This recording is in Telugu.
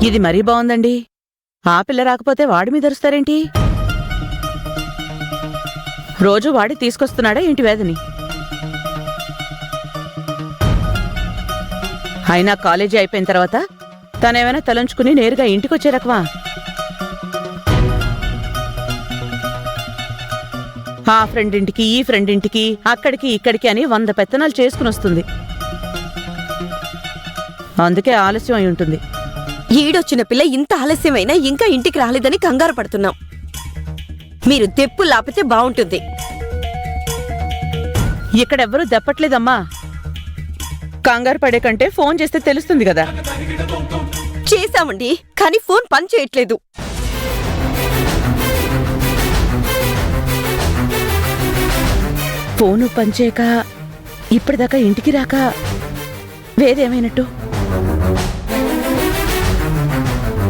ఇది మరీ బావుందండి. ఆ పిల్ల రాకపోతే వాడి మీద అరుస్తారేంటి? రోజు వాడి తీసుకొస్తున్నాడా ఏంటి వేదని? అయినా కాలేజీ అయిపోయిన తర్వాత తనేమైనా తలంచుకుని నేరుగా ఇంటికొచ్చే రకమా? ఆ ఫ్రెండింటికి, ఈ ఫ్రెండింటికి, అక్కడికి ఇక్కడికి అని 100 పెత్తనాలు చేసుకుని వస్తుంది. అందుకే ఆలస్యం అయి ఉంటుంది. ఈడొచ్చిన పిల్ల ఇంత ఆలస్యమైనా ఇంకా ఇంటికి రాలేదని కంగారు పడుతున్నాం. మీరు దెప్పు లాపితే బావుంటుంది. ఇక్కడెవ్వరూ దెప్పట్లేదమ్మా. కంగారు పడే కంటే ఫోన్ చేస్తే తెలుస్తుంది కదా. చేశామండి, కానీ ఫోన్ పని చేయట్లేదు. ఫోను పనిచేయక ఇప్పటిదాకా ఇంటికి రాక వేరేమైనట్టు?